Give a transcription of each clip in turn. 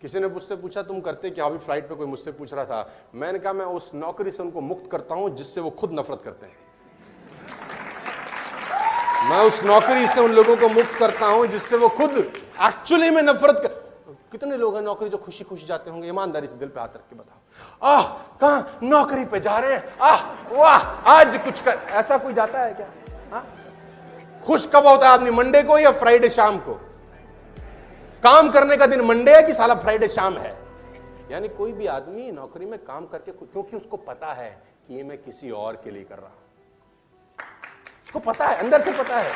किसी ने मुझसे पूछा तुम करते क्या, अभी फ्लाइट पे कोई मुझसे पूछ रहा था, मैंने कहा मैं उस नौकरी से उनको मुक्त करता हूं जिससे वो खुद नफरत करते हैं। मैं उस नौकरी से उन लोगों को मुक्त करता हूं जिससे वो खुद एक्चुअली में नफरत कर। कितने लोग हैं नौकरी जो खुशी खुशी जाते होंगे, ईमानदारी से दिल पे हाथ रख के बताओ। कहां नौकरी पे जा रहे हैं, वाह आज कुछ कर, ऐसा कोई जाता है क्या? खुश कब होता है आदमी, मंडे को या फ्राइडे शाम को? काम करने का दिन मंडे है कि साला फ्राइडे शाम है? यानी कोई भी आदमी नौकरी में काम करके, क्योंकि उसको पता है कि ये मैं किसी और के लिए कर रहा हूं, उसको पता है, अंदर से पता है,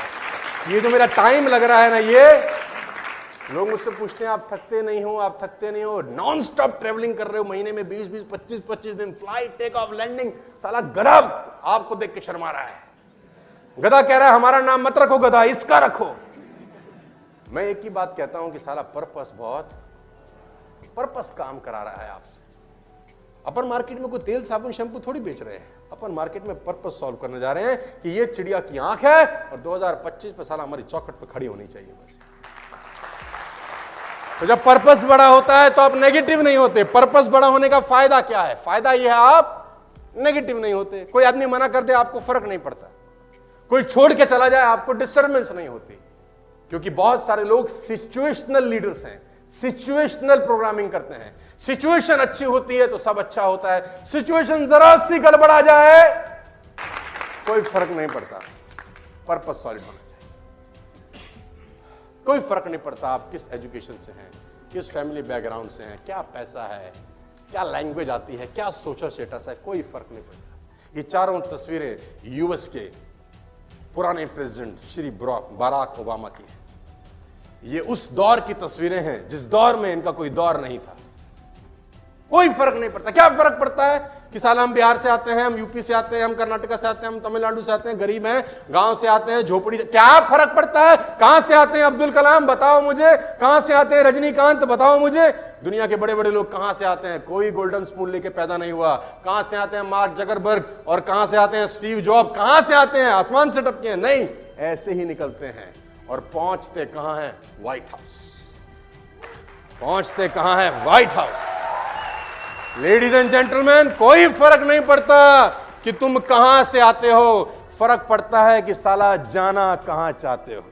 ये जो मेरा टाइम लग रहा है ना, ये लोग मुझसे पूछते हैं आप थकते नहीं हो, आप थकते नहीं हो, नॉन स्टॉप ट्रेवलिंग कर रहे हो, महीने में 20-20, 25-25 दिन फ्लाइट, टेक ऑफ, लैंडिंग, साला गधा आपको देख के शर्मा रहा है। गधा कह रहा है हमारा नाम मत रखो गधा, इसका रखो। मैं एक ही बात कहता हूं कि साला पर्पस काम करा रहा है आपसे। अपन मार्केट में कोई तेल साबुन शैम्पू थोड़ी बेच रहे हैं, अपन मार्केट में पर्पस सॉल्व करने जा रहे हैं कि ये चिड़िया की आंख है और 2025 पे साला हमारी चौखट पे खड़ी होनी चाहिए बस। तो जब पर्पस बड़ा होता है तो आप नेगेटिव नहीं होते। पर्पस बड़ा होने का फायदा क्या है? फायदा यह है आप नेगेटिव नहीं होते। कोई आदमी मना कर दे आपको फर्क नहीं पड़ता, कोई छोड़ के चला जाए आपको डिस्टर्बेंस नहीं होती, क्योंकि बहुत सारे लोग सिचुएशनल लीडर्स हैं, सिचुएशनल प्रोग्रामिंग करते हैं। सिचुएशन अच्छी होती है तो सब अच्छा होता है, सिचुएशन जरा सी गड़बड़ा जाए कोई फर्क नहीं पड़ता, पर्पस सॉलिड होना चाहिए। कोई फर्क नहीं पड़ता आप किस एजुकेशन से हैं, किस फैमिली बैकग्राउंड से हैं, क्या पैसा है, क्या लैंग्वेज आती है, क्या सोशल स्टेटस है, कोई फर्क नहीं पड़ता। ये चारों तस्वीरें यूएस के पुराने प्रेसिडेंट श्री बराक ओबामा की है। ये उस दौर की तस्वीरें हैं जिस दौर में इनका कोई दौर नहीं था। कोई फर्क नहीं पड़ता। क्या फर्क पड़ता है कि साला हम बिहार से आते हैं, हम यूपी से आते हैं, हम कर्नाटक से आते हैं, हम तमिलनाडु से आते हैं, गरीब हैं, गांव से आते हैं, झोपड़ी से, क्या फर्क पड़ता है? कहां से आते हैं अब्दुल कलाम बताओ मुझे, कहां से आते हैं रजनीकांत बताओ मुझे, दुनिया के बड़े बड़े लोग कहां से आते हैं? कोई गोल्डन स्पून लेके पैदा नहीं हुआ। कहां से आते हैं मार्क जकरबर्ग और कहां से आते हैं स्टीव जॉब? कहां से आते हैं आसमान से टपके हैं? नहीं, ऐसे ही निकलते हैं और पहुंचते कहां हैं? White house. पहुंचते कहां है? White house. Ladies and gentleman, कोई फर्क नहीं पड़ता कि तुम कहां से आते हो, फर्क पड़ता है कि साला जाना कहां चाहते हो,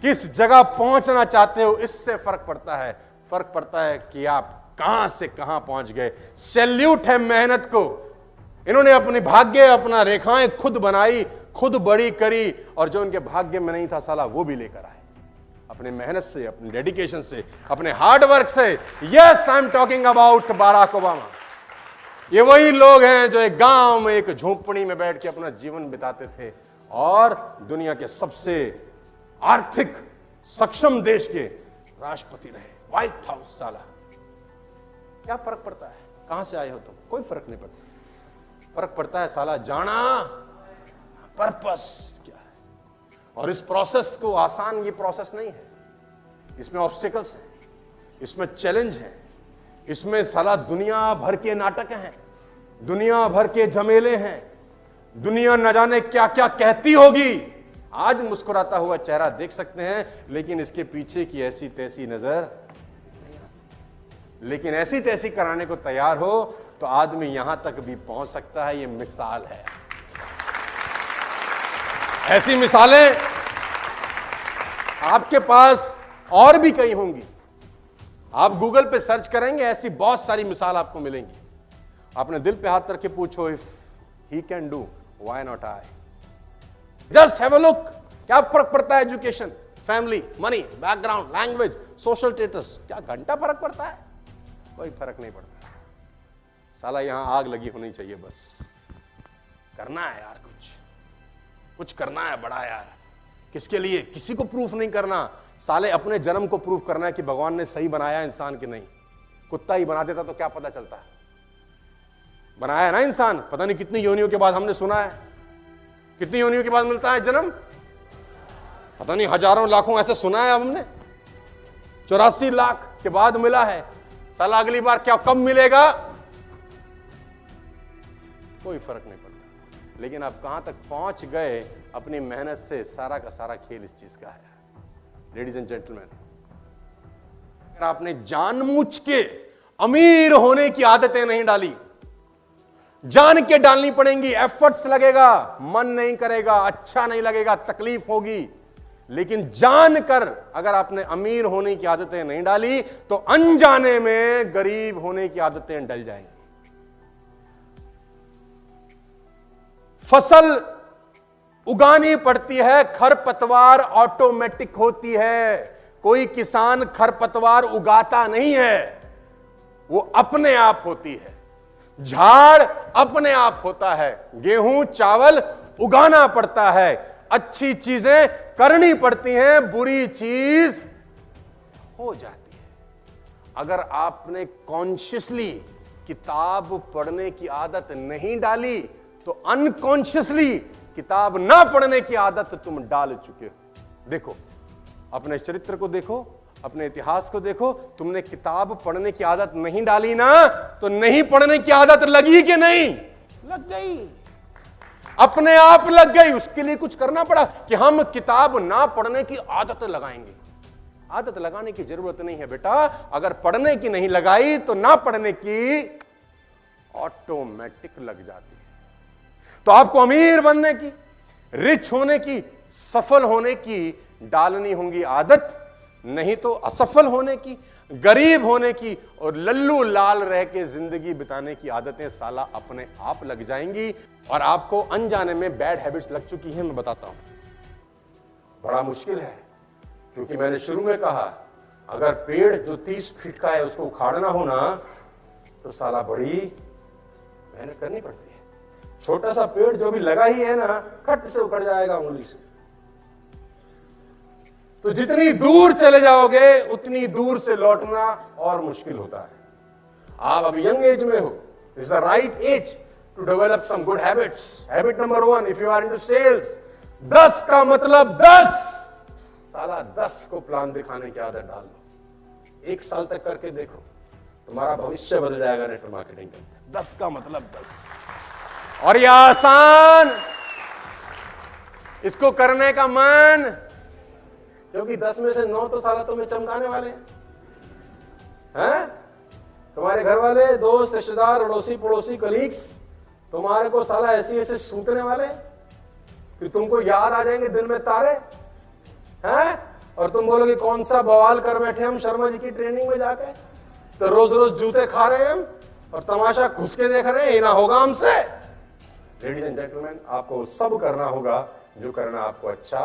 किस जगह पहुंचना चाहते हो, इससे फर्क पड़ता है। फर्क पड़ता है कि आप कहां से कहां पहुंच गए। सैल्यूट है मेहनत को, इन्होंने अपने भाग्य, अपना रेखाएं खुद बनाई, खुद बड़ी करी, और जो उनके भाग्य में नहीं था साला वो भी लेकर आए अपने मेहनत से, अपने डेडिकेशन से, अपने हार्ड वर्क से। Yes, I am talking about Barack Obama. ये वही लोग हैं जो एक गांव में एक झोपड़ी में बैठ के अपना जीवन बिताते थे और दुनिया के सबसे आर्थिक सक्षम देश के राष्ट्रपति रहे। White house. साला क्या फर्क पड़ता है कहां से आए हो तुम? कोई फर्क नहीं पड़ता। फर्क पड़ता है साला जाना, पर्पस क्या है। और इस प्रोसेस को, आसान ये प्रोसेस नहीं है, इसमें ऑब्स्टिकल्स हैं, इसमें चैलेंज है, इसमें साला दुनिया भर के नाटक हैं, दुनिया भर के झमेले हैं, दुनिया न जाने क्या क्या कहती होगी। आज मुस्कुराता हुआ चेहरा देख सकते हैं, लेकिन इसके पीछे की ऐसी तैसी नजर नहीं आती। लेकिन ऐसी तैसी कराने को तैयार हो तो आदमी यहां तक भी पहुंच सकता है। ये मिसाल है। ऐसी मिसालें आपके पास और भी कई होंगी। आप गूगल पे सर्च करेंगे, ऐसी बहुत सारी मिसाल आपको मिलेंगी। अपने दिल पे हाथ रख के पूछो, if he can do why not I. Just have a look. क्या फर्क पड़ता है? Education, family, money, background, language, social status, क्या घंटा फर्क पड़ता है? कोई फर्क नहीं पड़ता। साला यहां आग लगी होनी चाहिए, बस करना है यार, कुछ करना है बड़ा यार। किसके लिए? किसी को प्रूफ नहीं करना, साले अपने जन्म को प्रूफ करना है कि भगवान ने सही बनाया इंसान की नहीं। कुत्ता ही बना देता तो क्या पता चलता है? बनाया है ना इंसान, पता नहीं कितनी योनियों के बाद, हमने सुना है कितनी योनियों के बाद मिलता है जन्म, पता नहीं हजारों लाखों ऐसे सुना है हमने। 84 लाख के बाद मिला है। साला अगली बार क्या कब मिलेगा? कोई फर्क नहीं पड़ता। लेकिन आप कहां तक पहुंच गए अपनी मेहनत से, सारा का सारा खेल इस चीज का है। लेडीज एंड जेंटलमैन, आपने जानबूझ के अमीर होने की आदतें नहीं डाली, जान के डालनी पड़ेंगी, एफर्ट्स लगेगा, मन नहीं करेगा, अच्छा नहीं लगेगा, तकलीफ होगी, लेकिन जानकर अगर आपने अमीर होने की आदतें नहीं डाली तो अनजाने में गरीब होने की आदतें डल जाएंगी। फसल उगानी पड़ती है, खरपतवार ऑटोमेटिक होती है। कोई किसान खरपतवार उगाता नहीं है, वो अपने आप होती है। झाड़ अपने आप होता है। गेहूं चावल उगाना पड़ता है, अच्छी चीजें करनी पड़ती हैं, बुरी चीज हो जाती है। अगर आपने कॉन्शियसली किताब पढ़ने की आदत नहीं डाली तो अनकॉन्शियसली किताब ना पढ़ने की आदत तुम डाल चुके हो। देखो, अपने चरित्र को देखो, अपने इतिहास को देखो, तुमने किताब पढ़ने की आदत नहीं डाली ना, तो नहीं पढ़ने की आदत लगी कि नहीं? लग गई, अपने आप लग गई। उसके लिए कुछ करना पड़ा कि हम किताब ना पढ़ने की आदत लगाएंगे। आदत लगाने की जरूरत नहीं है बेटा, अगर पढ़ने की नहीं लगाई तो ना पढ़ने की ऑटोमेटिक लग जाती है। तो आपको अमीर बनने की, रिच होने की, सफल होने की डालनी होंगी आदत, नहीं तो असफल होने की, गरीब होने की और लल्लू लाल रह के जिंदगी बिताने की आदतें साला अपने आप लग जाएंगी। और आपको अनजाने में बैड हैबिट्स लग चुकी हैं। मैं बताता हूं, बड़ा मुश्किल है, क्योंकि मैंने शुरू में कहा अगर पेड़ जो 30 फीट का है उसको उखाड़ना हो ना, तो साला बड़ी मेहनत करनी पड़ती है। छोटा सा पेड़ जो भी लगा ही है ना, खट से उखड़ जाएगा उंगली से। तो जितनी दूर चले जाओगे उतनी दूर से लौटना और मुश्किल होता है। आप अभी यंग एज में हो, is the right age to develop some good habits. Habit number 1, if you are into sales, 10 का मतलब 10, साला 10 को प्लान दिखाने की आदत डाल लो। 1 साल तक करके देखो, तुम्हारा भविष्य बदल जाएगा नेटवर्क मार्केटिंग का। 10 का मतलब 10। और यह आसान, इसको करने का मन, क्योंकि 10 में से 9 तो साला तुम्हें चमकाने वाले हैं। तुम्हारे घर वाले, दोस्त, रिश्तेदार, अड़ोसी पड़ोसी, कलीग्स तुम्हारे को साला ऐसे सूतने वाले कि तुमको याद आ जाएंगे दिन में तारे हैं, और तुम बोलोगे कौन सा बवाल कर बैठे हम शर्मा जी की ट्रेनिंग में जाके, तो रोज रोज जूते खा रहे हैं हम और तमाशा घुस के देख रहे हैं, ये ना होगा हमसे। लेडीज एंड जेंटलमैन, आपको सब करना होगा जो करना आपको अच्छा